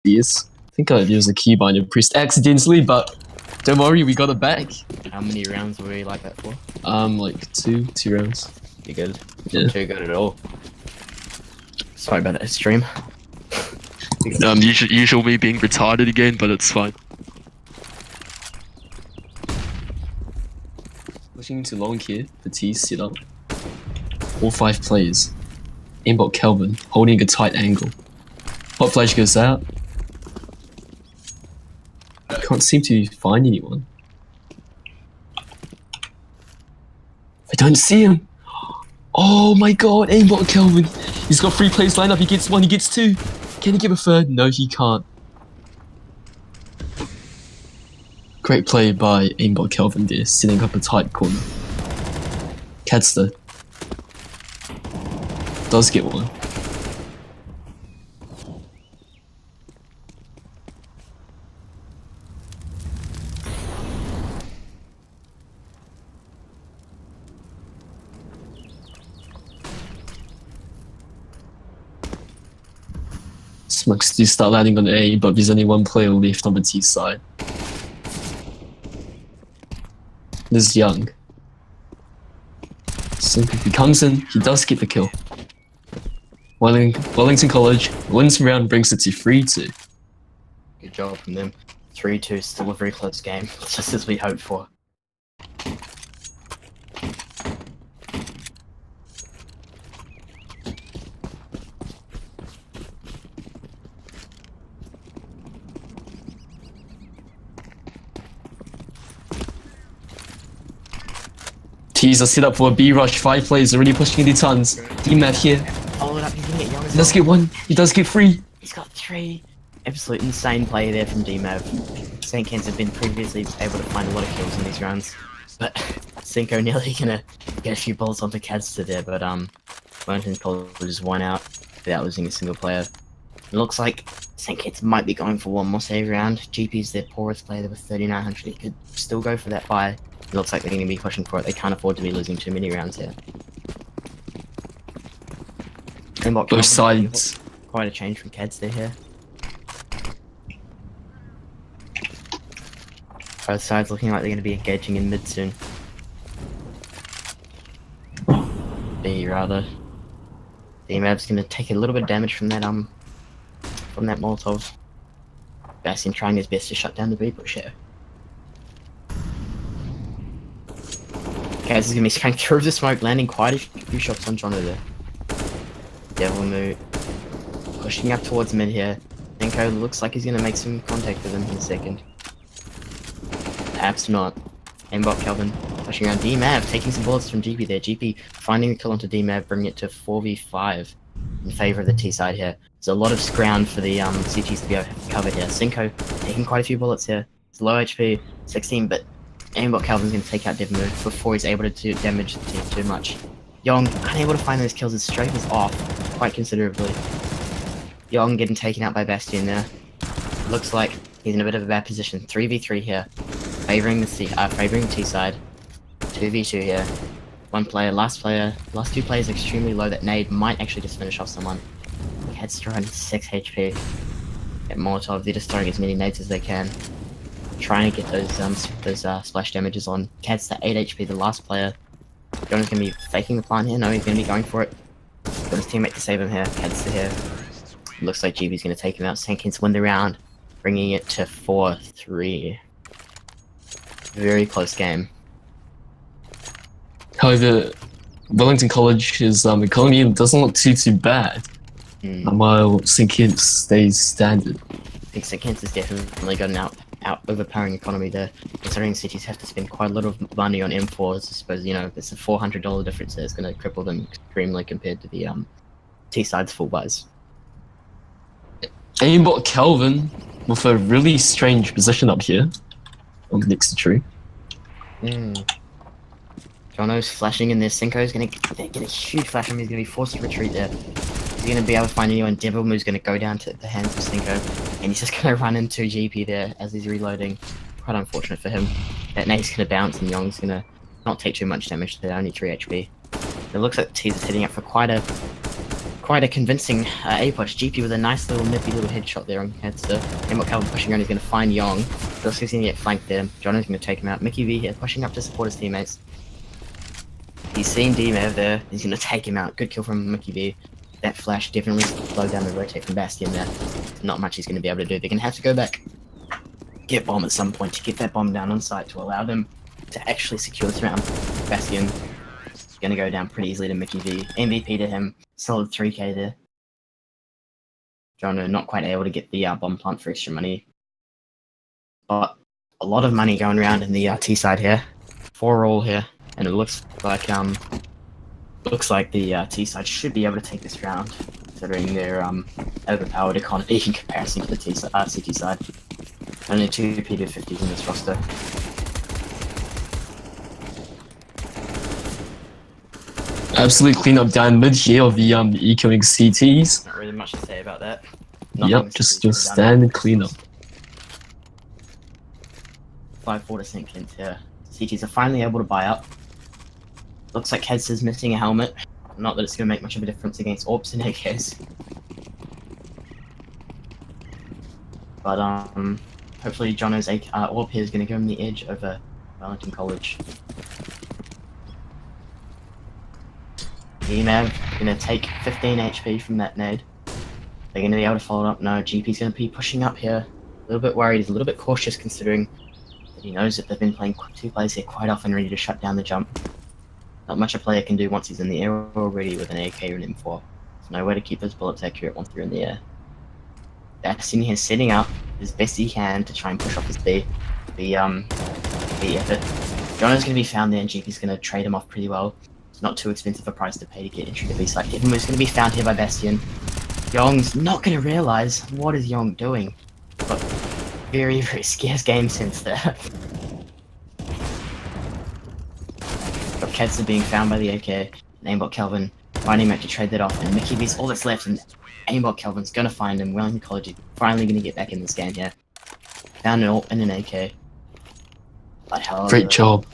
Yes. I think I used a keybind priest accidentally, but don't worry, we got it back. How many rounds were you like that for? Like two rounds. You good? Yeah. Not too good at all. Sorry about that stream. Usual me being retarded again, but it's fine. Pushing into long here, the T set up. All 5 players. Aimbot Kelvin, holding a tight angle. Hot flash goes out. Can't seem to find anyone. I don't see him. Oh my god, aimbot Kelvin. He's got 3 players lined up. He gets 1, he gets 2. Can he give a third? No, he can't. Great play by aimbot Kelvin there, setting up a tight corner. Cadster does get 1. Smokes do start landing on A, but there's only 1 player left on the T side. This is Young. So if he comes in, he does get the kill. Wellington College wins the round, brings it to 3-2. Good job from them. 3-2, still a very close game, just as we hoped for. T's are set up for a B rush, 5 players already pushing into tons. DMAT here. Follow it up, he's gonna get Young as He does well. get 1, he does get 3. He's got 3. Absolute insane play there from DMAV. St. Kents have been previously able to find a lot of kills in these rounds, but Cinco nearly gonna get a few bullets onto Cadster there, but Wellington College just won out without losing a single player. It looks like St. Kents might be going for 1 more save round. GP's their poorest player, they were 3,900. He could still go for that buy. It looks like they're going to be pushing for it. They can't afford to be losing too many rounds here. Both sides. Quite a change from Cadster here. Both sides looking like they're going to be engaging in mid soon. B rather. DMAV's going to take a little bit of damage from that Molotov. Bastion trying his best to shut down the B push here. Kaz is going to be going through the smoke, landing quite a few shots on Jono there. Devil Moo pushing up towards mid here. Denko looks like he's going to make some contact with him in a second. Perhaps not. Aimbot Kelvin pushing around DMAV, taking some bullets from GP there. GP finding the kill onto DMAV, bringing it to 4v5 in favour of the T side here. There's a lot of ground for the CTs to be able to cover here. Cinco taking quite a few bullets here. It's low HP, 16, but Aimbot Calvin's going to take out Devil Moo before he's able to do damage the team too much. Young unable to find those kills, his strafe is off quite considerably. Young getting taken out by Bastion there. Looks like he's in a bit of a bad position. 3v3 here, favouring the T side. 2v2 here. 1 player, last 2 players extremely low. That nade might actually just finish off someone. Cadster on 6 HP. At Molotov, they're just throwing as many nades as they can. Trying to get those splash damages on. Cadster 8 HP, the last player. Jonas gonna be faking the plant here. No, he's gonna be going for it. Got his teammate to save him here. Cadster here. Looks like GB's gonna take him out. St. Kents win the round, bringing it to 4-3. Very close game. However, Wellington College's economy doesn't look too bad. While St. Kents stays standard. I think St. Kents has definitely got an out overpowering economy there, considering cities have to spend quite a lot of money on M4s. I suppose, you know, it's a $400 difference there. It's going to cripple them extremely compared to the T-side's full buys. Aimbot Kelvin with a really strange position up here on the next tree. Jono's flashing in there. Cinco's going to get a huge flash on him. He's going to be forced to retreat there. He's going to be able to find anyone. Devil Moo's going to go down to the hands of Cinco, and he's just going to run into GP there as he's reloading. Quite unfortunate for him. That nade's going to bounce, and Young's going to not take too much damage. They're only 3 HP. It looks like the T's are setting up for quite quite a convincing A push. GP with a nice little nippy little headshot there on Kents. And Calvin pushing around, he's going to find Yong. Looks he's going to get flanked there. Jono's going to take him out. Mickey V here, pushing up to support his teammates. He's seen D-Mav there. He's going to take him out. Good kill from Mickey V. That flash definitely slowed down the rotate from Bastion there. Not much he's going to be able to do. They're going to have to go back, get bomb at some point to get that bomb down on site to allow them to actually secure this round. Bastion going to go down pretty easily to Mickey V. MVP to him. Solid 3k there. Jono not quite able to get the bomb plant for extra money. But a lot of money going around in the T side here. 4-all here. And it looks like the T side should be able to take this round, considering their overpowered economy in comparison to the CT side. Only 2 P250s in this roster. Absolute cleanup down mid here of the ecoing CTs. Not really much to say about that. Yep, just your standard cleanup. 5-4 to St. Kent here. CTs are finally able to buy up. Looks like Keds is missing a helmet. Not that it's going to make much of a difference against AWPs and AKs. But hopefully Jono's AWP here is going to give him the edge over Wellington College. EMAV going to take 15 HP from that nade. They're going to be able to follow it up. No, GP's going to be pushing up here. A little bit worried. He's a little bit cautious considering that he knows that they've been playing 2 players here quite often, ready to shut down the jump. Not much a player can do once he's in the air already with an AK or an M4. There's nowhere to keep those bullets accurate once they're in the air. Bastion here setting up as best he can to try and push off his B effort. Jono's going to be found there and GP's going to trade him off pretty well. It's not too expensive a price to pay to get entry to B site. Heavenwood's going to be found here by Bastion. Yong's not going to realise what is Yong doing. But very, very scarce game sense there. But Keds are being found by the AK, and Aimbot Kelvin finding him out to trade that off, and Mickey V's all that's left, and Aimbot Kelvin's gonna find him. Wellington College is finally gonna get back in this game here. Found an ult and an AK. But however, Great job.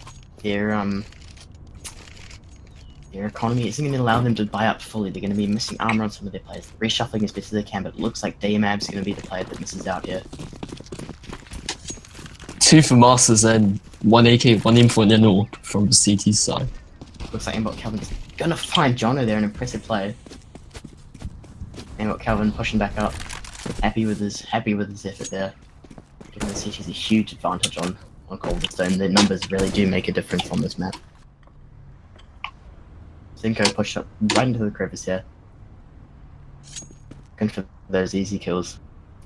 Their economy isn't gonna allow them to buy up fully. They're gonna be missing armor on some of their players. Reshuffling as best as they can, but it looks like DMAB's gonna be the player that misses out here. 2 for Masters and 1 AK, 1 M for an NO from the CT side. Looks like Aimbot Kelvin is gonna find Jono there, an impressive play. Aimbot Kelvin pushing back up, happy with his effort there. Giving the CTs a huge advantage on Coldstone. Their numbers really do make a difference on this map. Zinko pushed up right into the crevice here. Looking for those easy kills.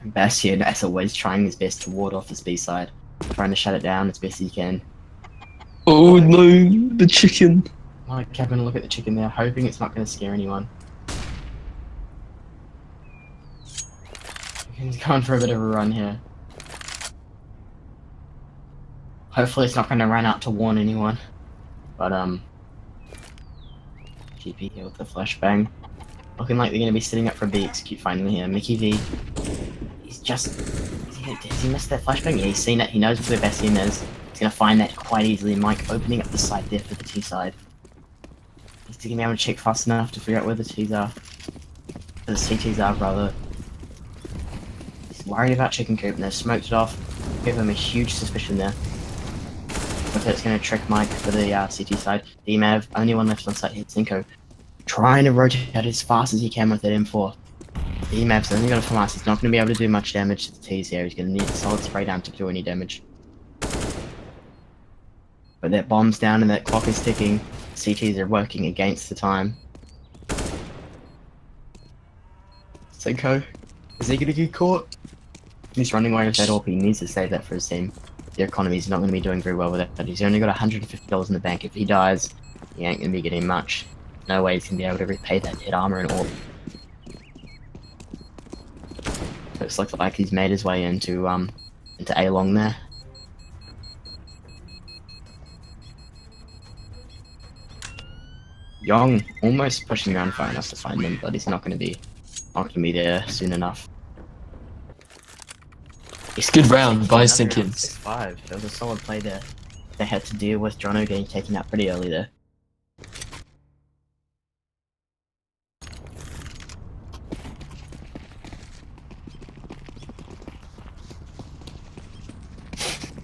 Bastion, as always, trying his best to ward off this B side. Trying to shut it down as best he can. Oh no, the chicken. Oh, Kevin, look at the chicken there, hoping it's not going to scare anyone. He's going for a bit of a run here. Hopefully it's not going to run out to warn anyone. But, GP here with the flashbang. Looking like they're going to be sitting up for a B execute finally here. Mickey V, he's just... Has he missed that flashbang? Yeah, he's seen it. He knows where Bastion is. He's going to find that quite easily. Mike opening up the site there for the T side. He's going to be able to check fast enough to figure out where the T's are. The CTs are, rather. He's worried about chicken coop and they've smoked it off. Give him a huge suspicion there. If it's going to trick Mike for the CT side. DMAV, only one left on site here. Zinko trying to rotate out as fast as he can with that M4. DMAV's only got a FAMAS. He's not going to be able to do much damage to the T's here. He's going to need a solid spray down to do any damage. But that bomb's down and that clock is ticking. CTs are working against the time. Zinko, is he going to get caught? He's running away with that AWP. He needs to save that for his team. Their economy's not going to be doing very well with it, but he's only got $150 in the bank. If he dies, he ain't going to be getting much. No way he's going to be able to repay that dead armor and AWP. Looks like he's made his way into A-long there. Yong almost pushing around far enough to find him, but he's not going to be there soon enough. It's a good round by St. Kitts. 6-5. That was a solid play there. They had to deal with Jono getting taken out pretty early there.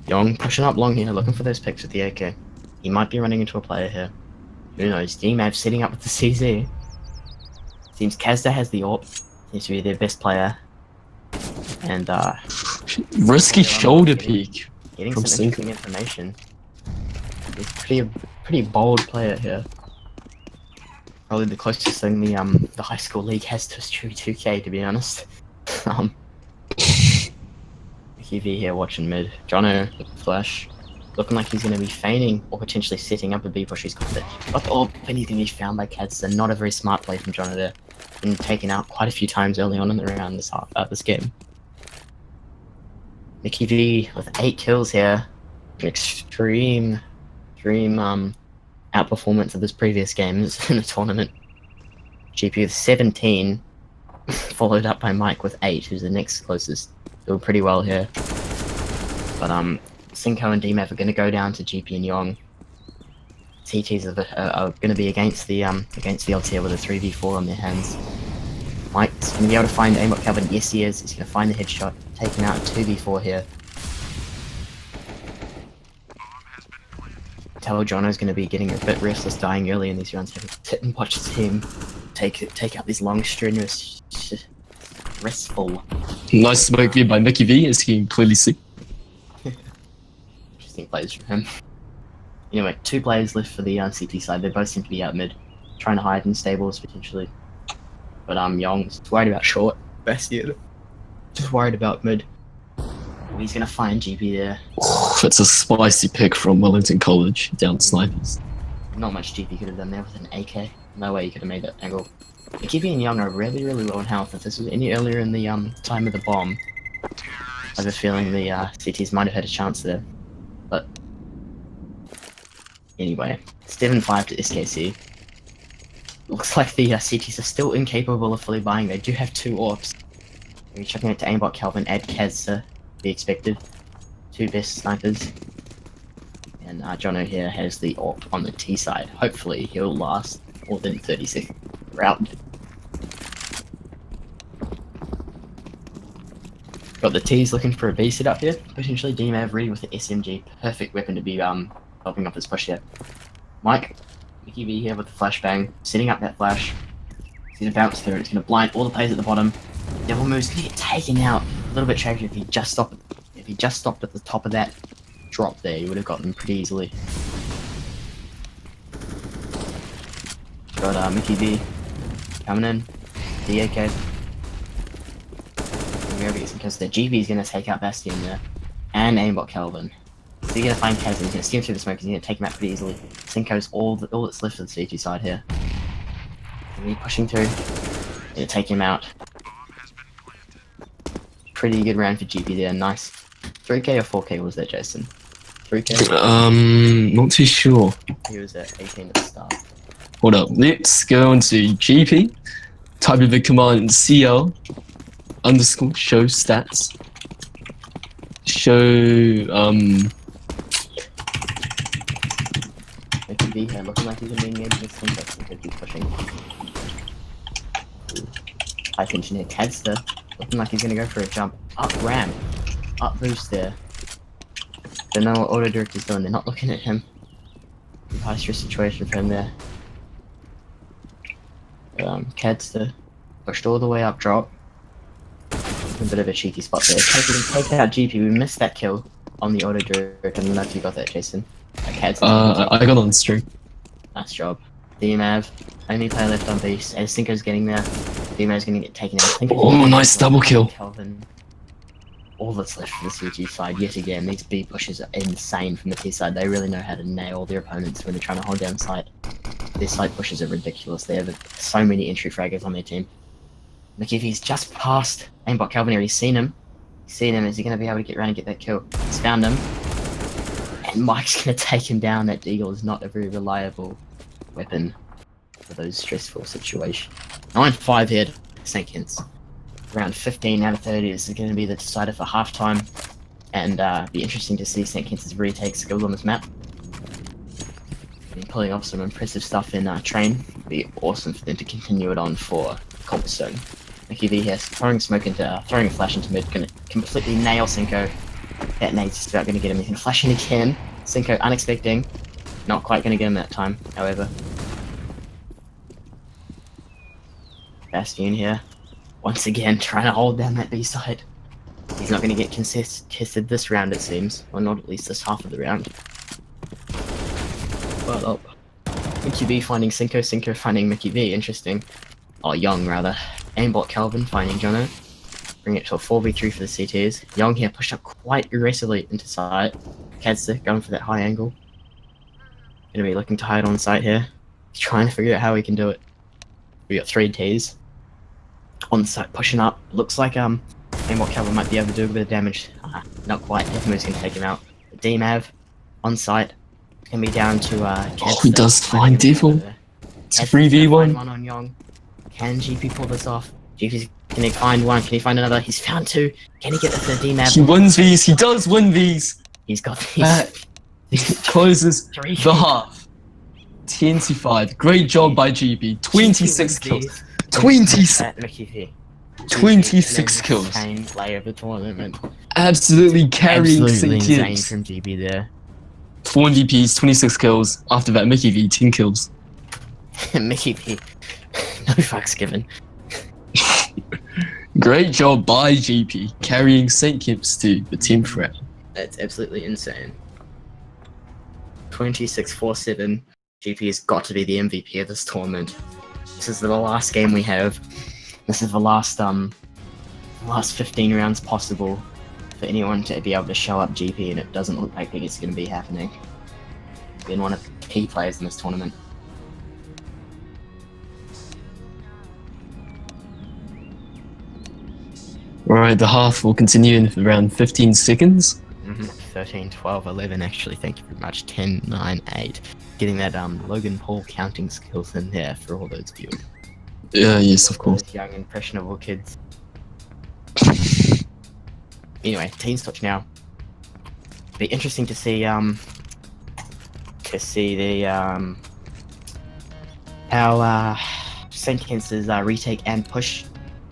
Young pushing up long here, looking for those picks with the AK. He might be running into a player here. Who knows? DMAV sitting up with the CZ. Seems Kazda has the AWP. Seems to be their best player. And Risky shoulder peek. getting from some interesting information. He's pretty bold player here. Probably the closest thing the high school league has to Street 2K, to be honest. QV here watching mid. Jono with the flash. Looking like he's going to be feigning or potentially setting up a B push. He's got the AWP and he's going to be found by Cats. Not a very smart play from Jono there. Been taken out quite a few times early on in the round this game. Mickey V with 8 kills here. An extreme outperformance of his previous games in the tournament. GP with 17, followed up by Mike with 8, who's the next closest. Doing pretty well here. But Cinco and DMAV are going to go down to GP and Yong. CTs are going to be against the LTR with a 3v4 on their hands. Mike's going to be able to find aimbot Calvin. Yes, he is. He's going to find the headshot. Taking out a 2v4 here. Tell Jono's going to be getting a bit restless, dying early in these rounds. Having to sit and watch his team take out these long, strenuous, restful. Nice smoke there by Mickey V, as he can clearly see. Interesting plays from him. Anyway, 2 players left for the CT side. They both seem to be out mid, trying to hide in stables potentially. But Yong's worried about short. Bastien just worried about mid. Oh, he's gonna find GP there. That's a spicy pick from Wellington College, down snipers. Not much GP could have done there with an AK. No way he could have made that angle. GP and Young are really low on health. If this was any earlier in the time of the bomb, I have a feeling the CTs might have had a chance there. But anyway, 7-5 to SKC. Looks like the CTs are still incapable of fully buying. They do have 2 AWPs. We're checking out to aimbot Calvin and Kaz to be expected. 2 best snipers. And Jono here has the AWP on the T side. Hopefully he'll last more than 30 seconds round. Got the T's looking for a B setup here. Potentially DMAV ready with the SMG. Perfect weapon to be helping off his push here. Mike, Mickey V here with the flashbang. Setting up that flash. He's gonna bounce through. It's gonna blind all the players at the bottom. Devil Moose gonna get taken out. A little bit tragic if he just stopped. If he just stopped at the top of that drop there, he would have gotten pretty easily. Got Mickey V coming in. DAK. We're gonna get some kills there. GB's gonna take out Bastien there. And aimbot Kelvin. So you're gonna find Kaz, he's gonna steam through the smoke, he's gonna take him out pretty easily. Cinco's all that's left of the CT side here. Gonna be pushing through. Gonna take him out. Pretty good round for GP there, nice. 3k or 4k was that, Jason? 3k? Not too sure. He was at 18 at the start. Hold up, let's go into GP. Type of the command CL _ show stats. Show Mickey V here, looking like he's gonna be engaged with Cinco because he's pushing. High tension here, Cadster, looking like he's gonna go for a jump. Up ramp. Up boost there. They know what auto director's doing, they're not looking at him. High stress situation for him there. Cadster pushed all the way up drop. A bit of a cheeky spot there. Taking out GP, we missed that kill on the auto director. I don't know if you got that, Jason. Cadster. I got on stream. Nice job. DMAV, only player left on base. As Cinco's getting there, DMAV's gonna get taken out. Oh, nice double kill. Kelvin. All that's left for the CG side yet again. These B pushes are insane from the T side. They really know how to nail their opponents when they're trying to hold down site. Their side pushes are ridiculous. They have so many entry fraggers on their team. Look, if he's just past aimbot Calvin here, he's seen him. Is he going to be able to get around and get that kill? He's found him. And Mike's going to take him down. That Deagle is not a very reliable weapon for those stressful situations. 9-5 here to St. Kents. Around 15 out of 30. This is going to be the decider for halftime. And be interesting to see St. Kents' retake skills on this map. And pulling off some impressive stuff in train. Be awesome for them to continue it on for Cobblestone. Mickey V here, throwing a flash into mid, gonna completely nail Cinco. That nade's just about going to get him. He's going to flash in again. Cinco unexpecting. Not quite going to get him that time, however. Bastion here. Once again, trying to hold down that B side. He's not going to get kissed this round, it seems. Or not at least this half of the round. But up. Mickey V finding Cinco, Cinco finding Mickey V. Interesting. Oh, Young, rather. Aimbot Calvin finding Jono. Bring it to a 4v3 for the CTs. Young here pushed up quite aggressively into sight. Kadster going for that high angle. Gonna be looking to hide on site here. He's trying to figure out how he can do it. We got 3 Ts. On site pushing up. Looks like Aimbot Calvin might be able to do a bit of damage. Not quite. Definitely's gonna take him out. DMAV on site. Gonna be down to Kadster. Oh, he does find Devil. It's 3v1. One on Young. Can GP pull this off? GP's, can he find one? Can he find another? He's found 2. Can he get the 3rd DMAV? He wins these. He does win these. He's got these. Closes 3 the half. 10-5. Great job by GP. 26 kills. 26 kills. Insane play of the tournament. Absolutely carrying Absolutely St. insane Kitts. from GP there. 4 MVPs, 26 kills. After that, Mickey V, 10 kills. Mickey V. No fucks given. Great job by GP, carrying St. Kitts to the 10th round. That's absolutely insane. 26-4-7. GP has got to be the MVP of this tournament. This is the last game we have. This is the last 15 rounds possible for anyone to be able to show up GP, and it doesn't look like it's going to be happening. Been one of the key players in this tournament. Alright, the half will continue in around 15 seconds. 13, 12, 11 actually, thank you very much. 10, 9, 8. Getting that Logan Paul counting skills in there for all those viewers. Yes, of course. Those young, impressionable kids. Anyway, teams touch now. Be interesting to see the how St. Kent's retake and push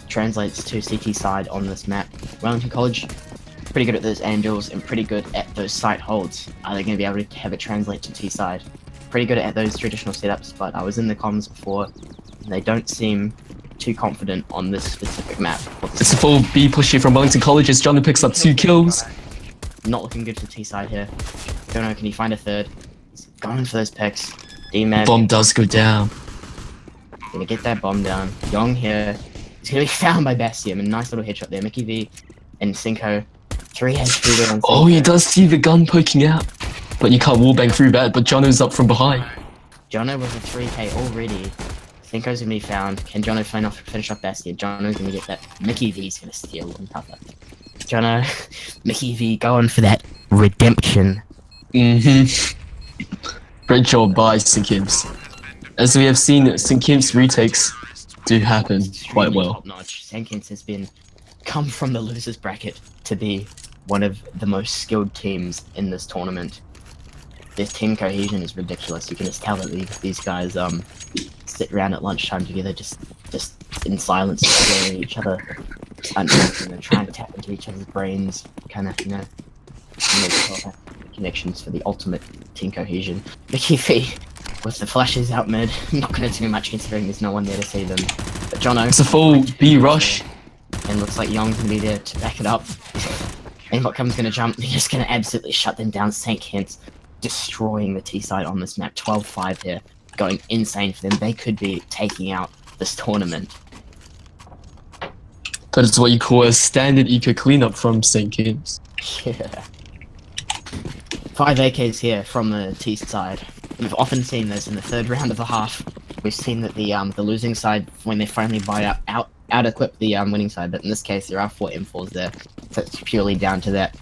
translates to CT side on this map. Wellington College, pretty good at those angels and pretty good at those site holds. Are they going to be able to have it translate to T side? Pretty good at those traditional setups, but I was in the comms before, and they don't seem too confident on this specific map. It's a full B push here from Wellington College as Jono picks up 2 kills. Not looking good for T side here. Don't know, can he find a 3rd? He's going for those picks. D-Mab. Bomb does go down. Gonna get that bomb down. Young here. He's gonna be found by Bastion. A nice little headshot there. Mickey V and Cinco. 3 HP there on Cinco. Oh, he does see the gun poking out. But you can't wallbang through that, but Jono's up from behind. Jono with a 3k already. Cinco's gonna be found. Can Jono finish off Bastion? Jono's gonna get that. Mickey V's gonna steal and cover. Jono, Mickey V going for that redemption. Great job by St. Kitts. As we have seen, St. Kitts retakes do happen quite well. Top-notch. St. Kitts has come from the losers bracket to be one of the most skilled teams in this tournament. Their team cohesion is ridiculous. You can just tell that these guys sit around at lunchtime together, just in silence, staring at each other, and trying to tap into each other's brains, kind of, make connections for the ultimate team cohesion. Mickey V with the flashes out mid, not going to do much considering there's no one there to see them. But Jono, It's a full B rush. and looks like Young's going to be there to back it up. Aimbot comes going to jump, they're just going to absolutely shut them down. St. Kitts destroying the T side on this map. 12-5 here, going insane for them. They could be taking out this tournament. That is what you call a standard eco cleanup from St. Kitts. Yeah. 5 AKs here from the T side. We've often seen this in the 3rd round of the half. We've seen that the losing side, when they finally buy out equip the winning side, but in this case there are 4 M4s there. So it's purely down to that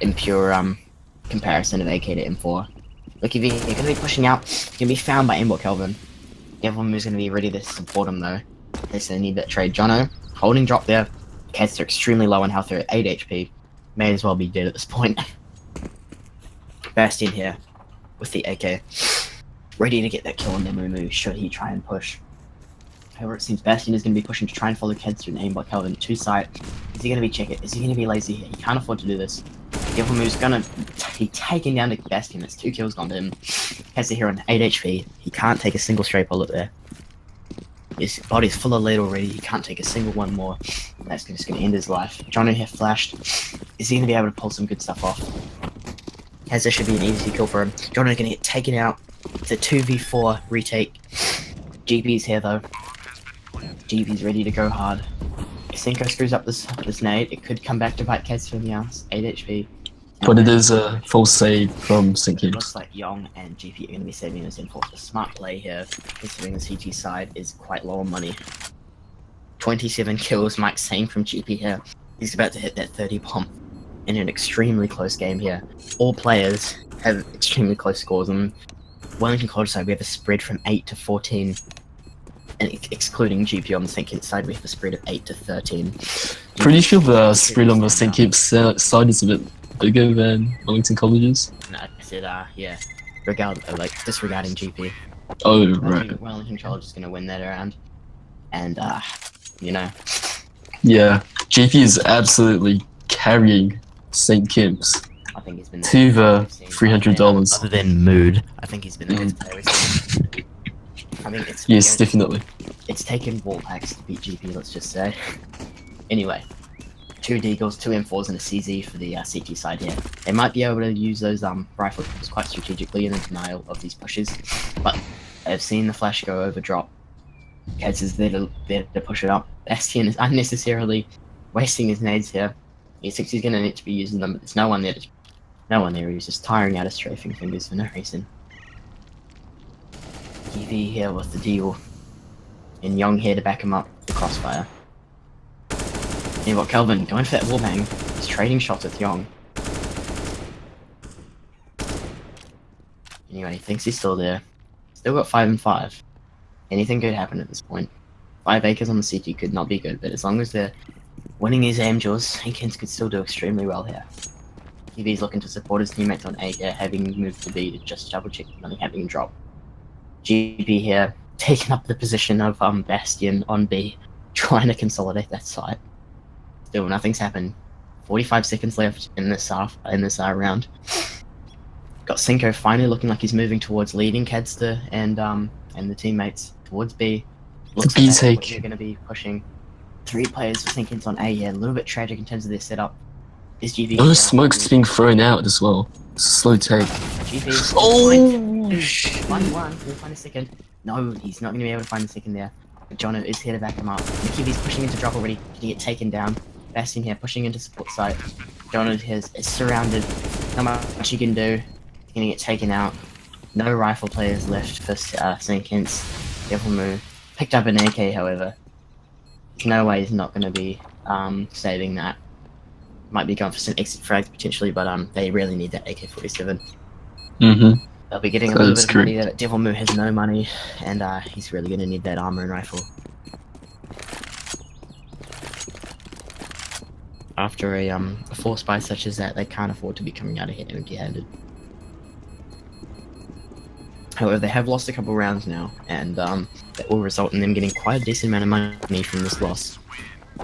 impure comparison of AK to M4. Look, if you're gonna be pushing out, you're gonna be found by Aimbot Kelvin. Everyone who's gonna be ready to support him though. They say need that trade. Jono, holding drop there. Cats are extremely low on health, they're at 8 HP. May as well be dead at this point. Bastion here with the AK. Ready to get that kill on Memory Move should he try and push. However, it seems Bastion is going to be pushing to try and follow Keds and aimbot Kelvin to site. Is he going to be check it? Is he going to be lazy here? He can't afford to do this. Devilmoo's going to be taken down to Bastion. That's 2 kills gone to him. Has to here on 8 HP. He can't take a single straight bullet there. His body's full of lead already. He can't take a single one more. That's just going to end his life. Jono here flashed. Is he going to be able to pull some good stuff off? Keza should be an easy kill for him. Jono going to get taken out. It's a 2v4 retake. GB's here though. GB's ready to go hard. If Cinco screws up this nade, it could come back to bite Kez from the ass. 8 HP. But it is a full save from St. It looks Kitts. like Yong and GP are going to be saving this info. A smart play here, considering the CT side is quite low on money. 27 kills, Mike saying from GP here. He's about to hit that 30 bomb in an extremely close game here. All players have extremely close scores on Wellington College side. We have a spread from 8 to 14. And excluding GP on the St. Kitts side, we have a spread of 8 to 13. Pretty sure the spread on the St. Kitts side is a bit bigger than Wellington College's. No, I said, yeah. Disregarding GP. Oh, right. Wellington College is going to win that round. And, you know. Yeah, GP is absolutely carrying St. Kitts I think he's been to the we've seen $300. Other than Mood, I think he's been the best player we've seen. I think it's Yes, definitely. It's taken wall packs to beat GP, let's just say. Anyway, 2 Deagles, 2 M4s, and a CZ for the CT side here. They might be able to use those rifles quite strategically in the denial of these pushes, but I've seen the flash go over drop. Keds is there to push it up. Bastion is unnecessarily wasting his nades here. He thinks he's going to need to be using them, but there's no one there. No one there. He's just tiring out his strafing fingers for no reason. EV here with the deal. And Young here to back him up. The crossfire. And you've got Kelvin going for that wallbang. He's trading shots with Young. Anyway, he thinks he's still there. Still got 5 and 5. Anything could happen at this point. 5 acres on the CT could not be good, but as long as they're winning his angels, Kents could still do extremely well here. TV's looking to support his teammates on A here, having moved to B to just double check nothing having a drop. GB here, taking up the position of Bastion on B, trying to consolidate that side. Still, nothing's happened. 45 seconds left in this round. Got Cinco finally looking like he's moving towards leading Cadster and the teammates towards B. Looks B like that's what take. they're going to be pushing. 3 players for St. Kitts on A here. A little bit tragic in terms of their setup. Is GB? No smoke's being thrown out as well. It's a slow take. GB. Oh! 1-1. We'll find a second. No, he's not going to be able to find a second there. But Jono is here to back him up. Nikivi's pushing into drop already. Can he get taken down? Bastion here pushing into support site. Jono is surrounded. Not much he can do. He's going to get taken out. No rifle players left for St. Kitts. Devil move. Picked up an AK, however. There's no way he's not going to be saving that. Might be going for some exit frags potentially, but they really need that AK-47. Mm-hmm. They'll be getting a That little is bit of money there, but Devil Moo has no money, and he's really going to need that armor and rifle. After a force buy such as that, they can't afford to be coming out of here empty-handed. However, they have lost a couple rounds now, and that will result in them getting quite a decent amount of money from this loss.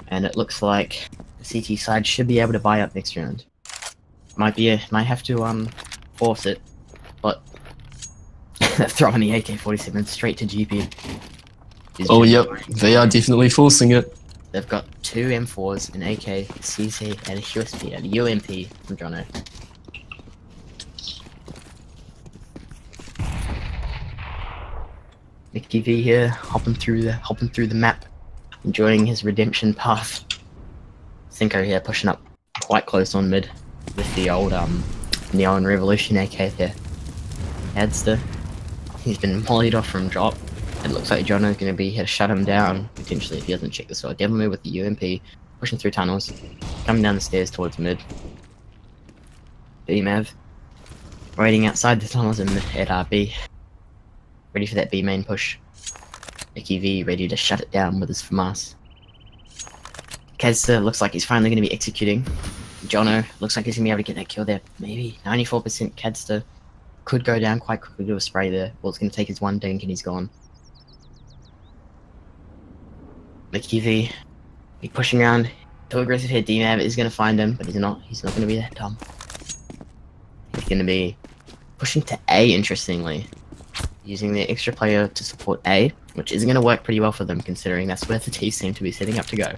And it looks like the CT side should be able to buy up next round. Might have to force it, but throwing the AK-47 straight to GP. Oh, yep. They are definitely forcing it. They've got 2 M4s, an AK, a CC, and a USP, and a UMP from Jono. Nicky V here, hopping through the map, enjoying his redemption path. Cinco here, pushing up quite close on mid with the old Neon Revolution AK there. Adster, he's been mollied off from drop. It looks like Jono's going to be here to shut him down, potentially, if he doesn't check the sword. Devil Move with the UMP, pushing through tunnels, coming down the stairs towards mid. BMAV, waiting outside the tunnels at RB. Ready for that B main push. Nicky V ready to shut it down with his FAMAS. Kazza looks like he's finally going to be executing. Jono looks like he's going to be able to get that kill there. Maybe 94% Cadster could go down quite quickly to a spray there. All it's going to take is one dink and he's gone. Mickey V. Be pushing around. Too aggressive here. D-Mab is going to find him, but he's not. He's not going to be that dumb. He's going to be pushing to A, interestingly. Using the extra player to support A, which is going to work pretty well for them, considering that's where the T's seem to be setting up to go.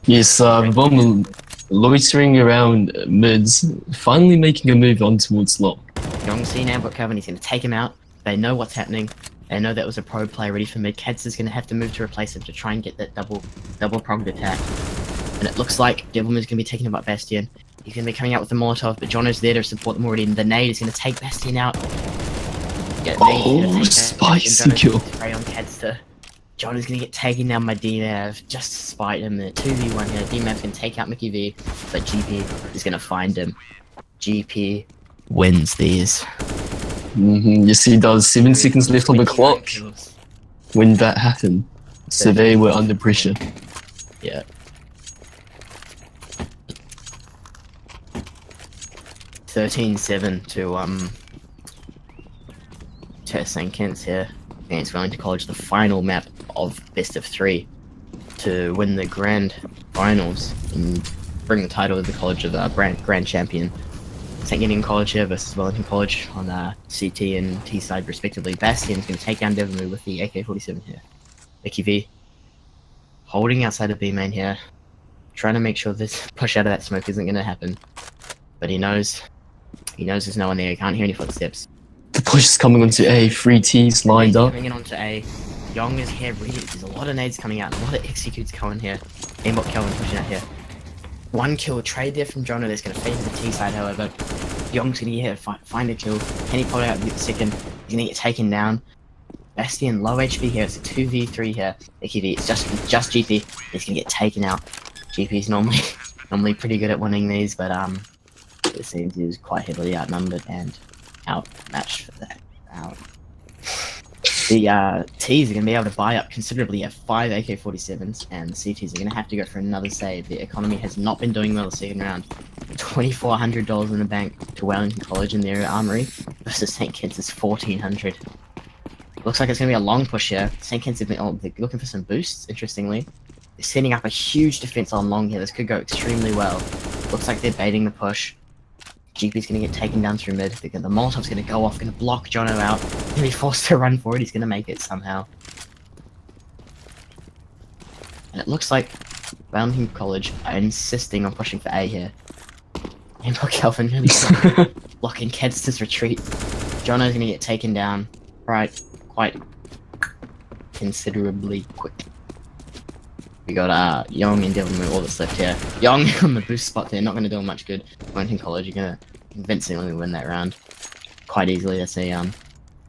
Yes, Vom loitering around mids, finally making a move on towards long. Young seen Ambot Coven, he's going to take him out. They know what's happening. They know that was a pro player ready for mid. Keds is going to have to move to replace him to try and get that double pronged attack. And it looks like Devilman's going to be taking about Bastion. He's going to be coming out with the Molotov, but Jono's there to support them already. And the nade is going to take Bastion out. Oh, spicy kill. Spray on Kedster. John is going to get taken down by D-Mav just to spite him. The 2v1 here. D-Mav's going to take out Mickey V, but GP is going to find him. GP wins these. Yes, he does. 7 seconds left on the clock when that happened. So they were under pressure. Yeah. (13-7) to St. Kents here against Wellington College, the final map of best of 3 to win the grand finals and bring the title of the college of grand champion. St. Kents College here versus Wellington College on CT and T side respectively. Bastion's going to take down Devamu with the AK-47 here. Mickey V holding outside of B main here, trying to make sure this push out of that smoke isn't going to happen, but he knows there's no one there. He can't hear any footsteps. The push is coming onto A, 3 T's lined up. Coming in onto A. Young is here ready. There's a lot of nades coming out, a lot of executes going here. Aimbot Kelvin pushing out here. 1 kill trade there from Jono that's going to fade to the T side, however. Young's going to get here, find a kill. Can he pull it out the second? He's going to get taken down. Bastion low HP here. It's a 2v3 here. It's just GP. He's going to get taken out. GP's normally pretty good at winning these, but it seems he was quite heavily outnumbered and outmatched for that. The T's are going to be able to buy up considerably at 5 AK-47s, and the CTs are going to have to go for another save. The economy has not been doing well the second round. $2,400 in the bank to Wellington College in their armory versus St. Kents is $1,400. Looks like it's going to be a long push here. St. Kents have been they're looking for some boosts, interestingly. They're setting up a huge defense on long here. This could go extremely well. Looks like they're baiting the push. GP's going to get taken down through mid. The Molotov's going to go off, going to block Jono out. He's going to be forced to run forward. He's going to make it somehow. And it looks like Wellington College are insisting on pushing for A here. And Kelvin really blocking Kedster's retreat. Jono's going to get taken down quite considerably quick. We got Young and Devilman, all that's left here. Young on the boost spot there, not going to do him much good. Wellington College are going to convincingly win that round quite easily. That's a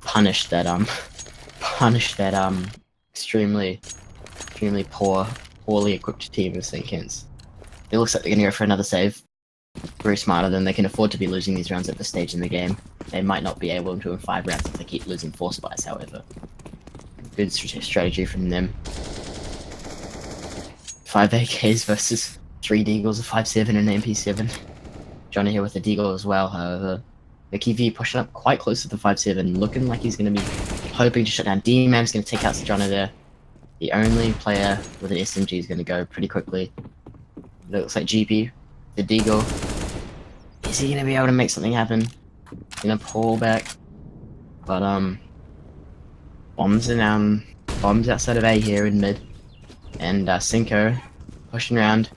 punish that extremely poorly equipped team of St. Kents. It looks like they're going to go for another save. Very smart of them. They can afford to be losing these rounds at this stage in the game. They might not be able to in 5 rounds if they keep losing 4 spies, however. Good strategy from them. 5 AKs versus 3 Deagles, a 5.7 and an MP7. Johnny here with a Deagle as well, however. Mickey V pushing up quite close to the 5.7, looking like he's going to be hoping to shut down. D-Man's going to take out Johnny there. The only player with an SMG is going to go pretty quickly. It looks like GP, the Deagle. Is he going to be able to make something happen? Going to pull back. But, bombs outside of A here in mid. And Cinco pushing around,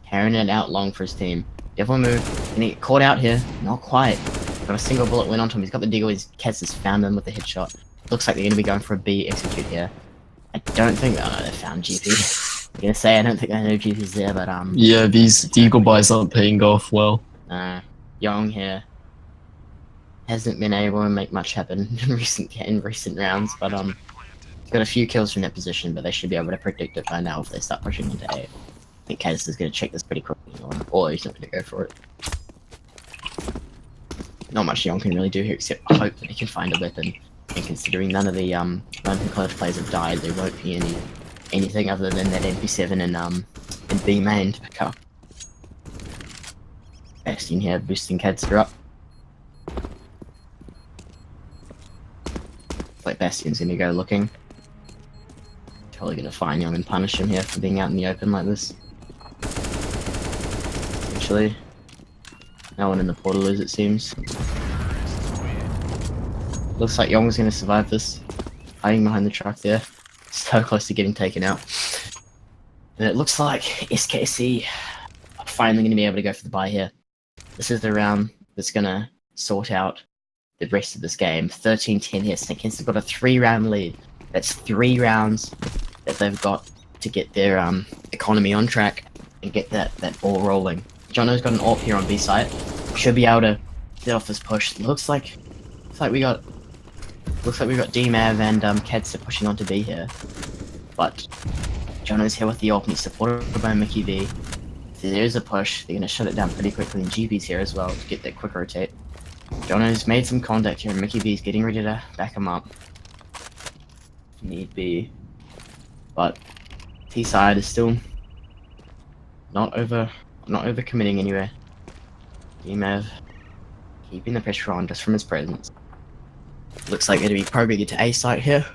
carrying it out long for his team. Devil move, and he get caught out here. Not quite. But a single bullet went onto him. He's got the Deagle. His Kets has found him with a headshot. Looks like they're going to be going for a B execute here. I don't think. Oh no, they found GP. I'm gonna say I don't think I know GP's there, but Yeah, these Deagle buys aren't paying off well. Young here hasn't been able to make much happen in recent rounds, but got a few kills from that position, but they should be able to predict it by now if they start pushing into A. I think Cadis is going to check this pretty quickly, or he's not going to go for it. Not much Young can really do here except hope that he can find a weapon, and considering none of the Wellington College players have died, there won't be anything other than that MP7 and B main to pick up. Bastion here boosting Cadster up. Like Bastion's going to go looking Probably gonna find Young and punish him here for being out in the open like this. Actually, no one in the portal is, it seems. Looks like Young's gonna survive this. Hiding behind the truck there. So close to getting taken out. And it looks like SKC are finally gonna be able to go for the bye here. This is the round that's gonna sort out the rest of this game. 13-10 here. St. Kents have got a 3-round lead. That's 3 rounds that they've got to get their economy on track and get that ball rolling. Jono's got an AWP here on B site. Should be able to get off this push. Looks like we got DMAV and Kedster pushing onto B here. But Jono's here with the AWP and he's supported by Mickey V. If there is a push, they're gonna shut it down pretty quickly, and GP's here as well to get that quick rotate. Jono's made some contact here and Mickey V's getting ready to back him up. Need be. But T side is still not over committing anywhere. DMAV keeping the pressure on just from his presence. Looks like it'll be probably get to A site here.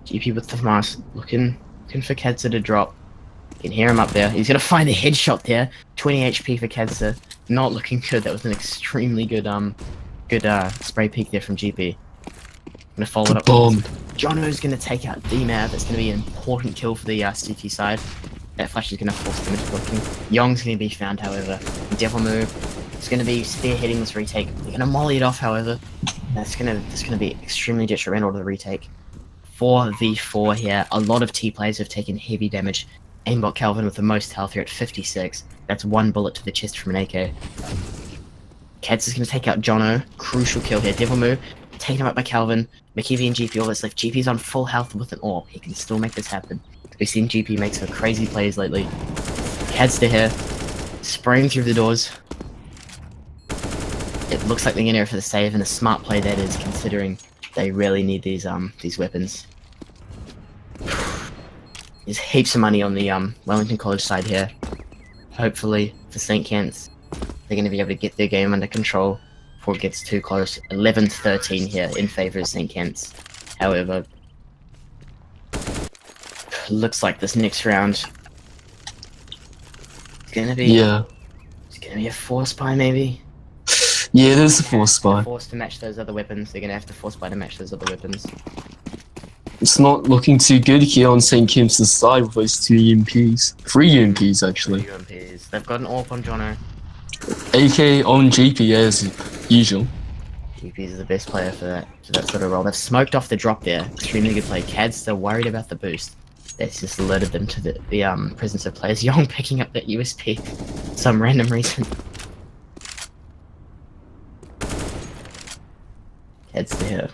GP with the mask looking for Kedster to drop. You can hear him up there. He's gonna find the headshot there. 20 HP for Kedster. Not looking good. That was an extremely good spray peek there from GP. Gonna follow it up. Bomb. Jono's gonna take out DMAV. That's gonna be an important kill for the CT side. That flash is gonna force them into blocking. Young's gonna be found, however. Devil move. It's gonna be spearheading this retake. They're gonna molly it off, however. That's gonna be extremely detrimental to the retake. 4v4 here. A lot of T players have taken heavy damage. Aimbot Calvin with the most health here at 56. That's 1 bullet to the chest from an AK. Keds is gonna take out Jono. Crucial kill here. Devil move. Taken him up by Calvin. McKeevy and GP all that's left. GP's on full health with an AWP. He can still make this happen. We've seen GP make some crazy plays lately. Kedster here. Spraying through the doors. It looks like they're in there for the save, and a smart play that is, considering they really need these weapons. There's heaps of money on the Wellington College side here. Hopefully for St. Kents, they're going to be able to get their game under control before it gets too close. 11-13 here in favour of St. Kents. However, looks like this next round is going to be it's going to be a force buy maybe. Yeah, there's a force buy. Forced to match those other weapons. They're going to have to force buy to match those other weapons. It's not looking too good here on St. Kents' side with those 2 UMPs. 3 UMPs, actually. 3 UMPs. They've got an AWP on Jono. AK on GP as usual. GP is the best player for that sort of role. They've smoked off the drop there. Extremely good play. Cad's still worried about the boost. That's just alerted them to the presence of players. Young picking up that USP for some random reason. Cad's there.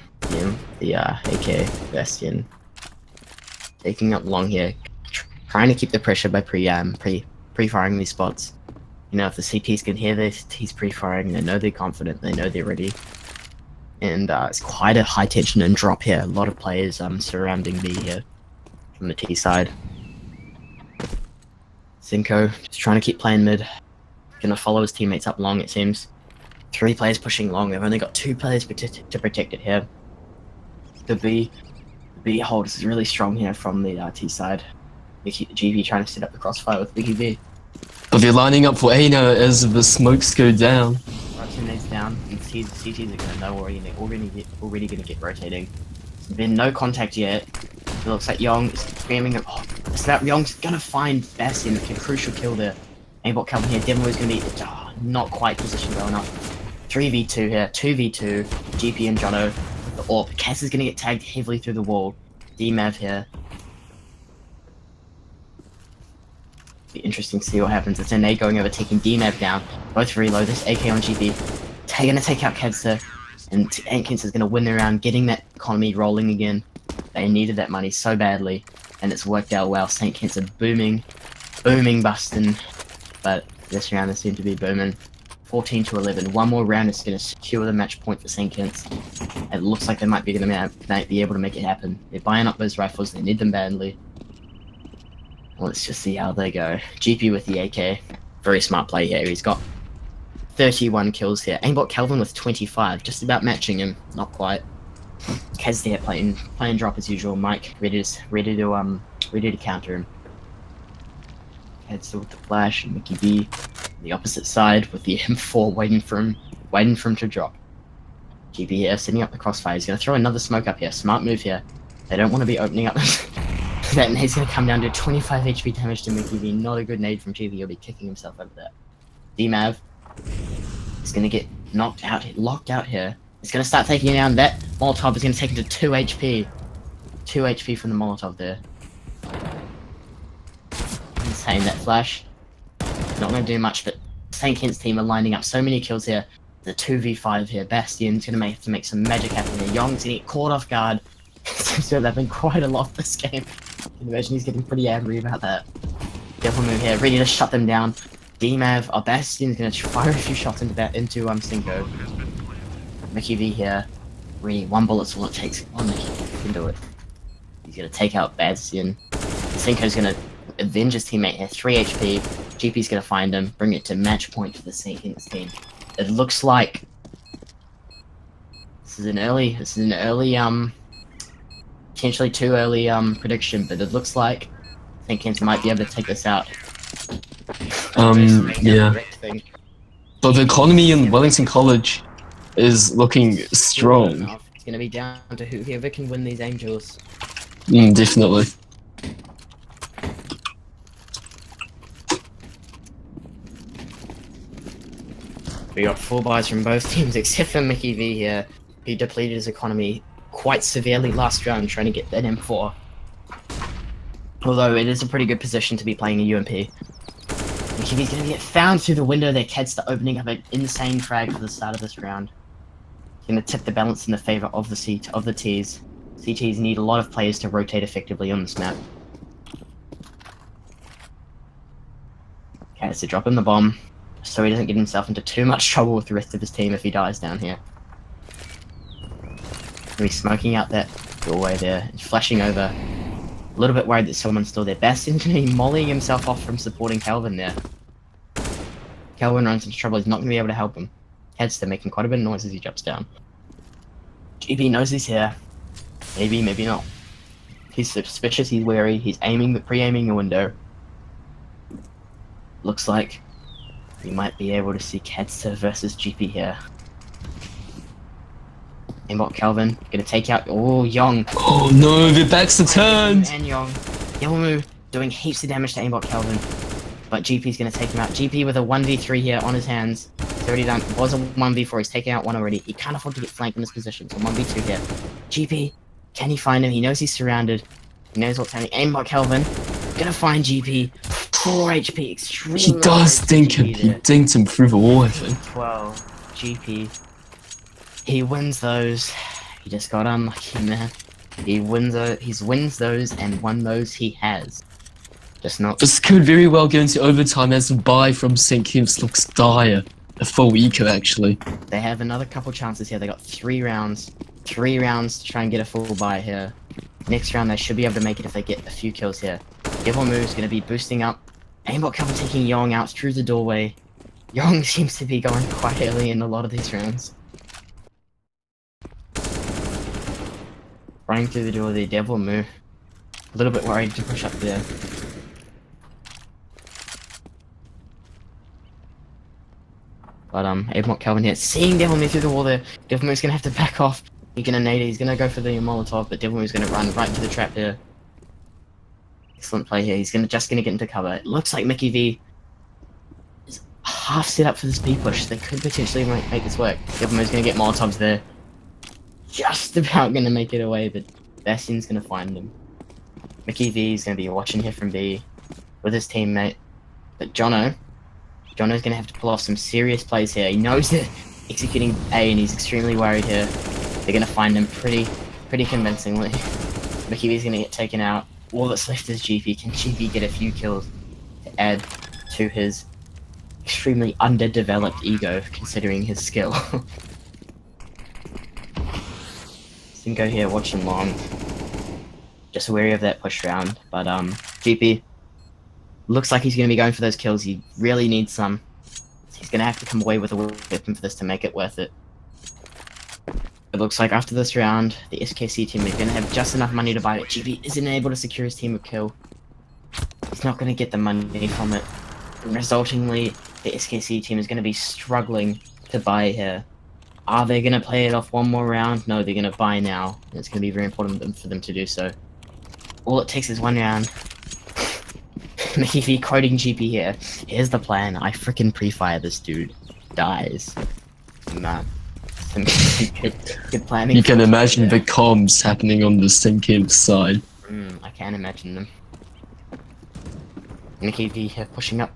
The AK Bastion. Taking up long here. Trying to keep the pressure by pre-firing these spots. You know, if the CTs can hear this, he's pre-firing, they know they're confident, they know they're ready. And it's quite a high tension and drop here. A lot of players surrounding me here from the T side. Zinko just trying to keep playing mid. Gonna follow his teammates up long, it seems. 3 players pushing long. They've only got 2 players to protect it here. The B hold is really strong here from the T side. GP trying to set up the crossfire with Biggie B. But they're lining up for A now as the smokes go down. Right, teammates down. And CTs are gonna know already gonna get rotating. There's been no contact yet. It looks like Young is spamming. Oh, it's that Young's gonna find Bastion. A crucial kill there. Aimbot Calvin here. Demo is gonna be not quite positioned well enough. 3v2 here. 2v2. GP and Jono. The AWP. Cass is gonna get tagged heavily through the wall. DMAV here. Be interesting to see what happens. It's an A going over, taking DMAV down. Both reload. This AK on GP. Gonna take out Kedster. And Kents is gonna win the round, getting that economy rolling again. They needed that money so badly, and it's worked out well. St. Kents are booming, busting. But this round they seem to be booming. 14-11. One more round is gonna secure the match point for St. Kents. It looks like they might be able to make it happen. They're buying up those rifles. They need them badly. Let's just see how they go. GP with the AK. Very smart play here. He's got 31 kills here. Aimbot Calvin with 25. Just about matching him. Not quite. Kez there playing drop as usual. Mike ready to counter him. Kez still with the flash, and Mickey B on the opposite side with the M4 waiting for him to drop. GB here setting up the crossfire. He's gonna throw another smoke up here. Smart move here. They don't want to be opening up. That nade's gonna come down to 25 HP damage to Mickey B. Not a good nade from GB. He'll be kicking himself over there. DMAV is gonna get knocked out, locked out here. It's gonna start taking down that Molotov. Is gonna take him to 2 HP. 2 HP from the Molotov there. Insane, that flash. Not gonna do much, but St. Kent's team are lining up so many kills here. The 2v5 here. Bastion's gonna have to make some magic happen here. Young's gonna get caught off guard. Seems to have happened quite a lot this game. I can imagine he's getting pretty angry about that. Devil move here, ready to shut them down. DMAV, Bastion's gonna fire a few shots into Cinco. Mickey V here. Really, 1 bullet's all it takes. Oh, Mickey can do it. He's gonna take out Bastion. Cinco's gonna avenge his teammate here. 3 HP. GP's gonna find him, bring it to match point for the St. Kent's team. It looks like this is an early potentially too early prediction, but it looks like St. Kent's might be able to take this out. Yeah. But the economy in Wellington College is looking strong. It's gonna be down to whoever can win these angels. Definitely. We got full buys from both teams except for Mickey V here, who depleted his economy quite severely last round trying to get that M4. Although it is a pretty good position to be playing a UMP. Mickey V's gonna get found through the window there. Keds to opening up an insane frag for the start of this round. Gonna tip the balance in the favor of the Ts. CTs need a lot of players to rotate effectively on this map. Okay, so drop him the bomb, so he doesn't get himself into too much trouble with the rest of his team if he dies down here. He's smoking out that doorway there, he's flashing over. A little bit worried that someone's still there. Bastion's gonna be mollying himself off from supporting Calvin there. Calvin runs into trouble, he's not gonna be able to help him. Headster making quite a bit of noise as he jumps down. GB knows he's here. Maybe, maybe not. He's suspicious, he's wary, he's pre-aiming a window. Looks like we might be able to see Headster versus GP here. Aimbot Calvin, gonna take out, Young. Oh no, their backs are turned! And Young. Yawamu doing heaps of damage to Aimbot Calvin. But GP's gonna take him out. GP with a 1v3 here on his hands. He's already done, was a 1v4, he's taken out one already. He can't afford to get flanked in this position, so 1v2 here. GP, can he find him? He knows he's surrounded. He knows what's happening. Aimbot Calvin, gonna find GP. 4 HP, extremely He does dink him, he dinked him through the wall, I think. 12, GP. He wins those. He just got unlucky, man. He wins those and won those he has. Just not. This could very well go into overtime as the buy from St. Kitts looks dire. A full eco, actually. They have another couple chances here. They got 3 rounds. 3 rounds to try and get a full buy here. Next round they should be able to make it if they get a few kills here. Devil Move's gonna be boosting up. Aimbot Calvin taking Yong out through the doorway. Yong seems to be going quite early in a lot of these rounds. Running through the door there, Devil Move. A little bit worried to push up there. But Aimbot Calvin here, seeing Devil Move through the wall there. Devil Move's gonna have to back off. He's gonna nade it, he's gonna go for the Molotov, but Devil Move's gonna run right into the trap there. Excellent play here. He's just gonna get into cover. It looks like Mickey V is half set up for this B push. They could potentially make this work. Devilmo's gonna get Molotovs there. Just about gonna make it away, but Bastion's gonna find him. Mickey V is gonna be watching here from B with his teammate. But Jono's gonna have to pull off some serious plays here. He knows they're executing A and he's extremely worried here. They're gonna find him pretty convincingly. Mickey V's gonna get taken out. All that's left is GP. Can GP get a few kills to add to his extremely underdeveloped ego, considering his skill? Cinco here watching long. Just wary of that push round. But GP looks like he's going to be going for those kills. He really needs some. He's going to have to come away with a weapon for this to make it worth it. It looks like after this round, the SKC team is going to have just enough money to buy it. GB isn't able to secure his team a kill. He's not going to get the money from it. And resultingly, the SKC team is going to be struggling to buy here. Are they going to play it off one more round? No, they're going to buy now. And it's going to be very important for them to do so. All it takes is one round. Maybe quoting GP here. Here's the plan. I freaking pre-fire this dude. Dies. Man. Good planning. You can imagine the comms happening on the Sinkimp side. I can imagine them. Nikki V here pushing up.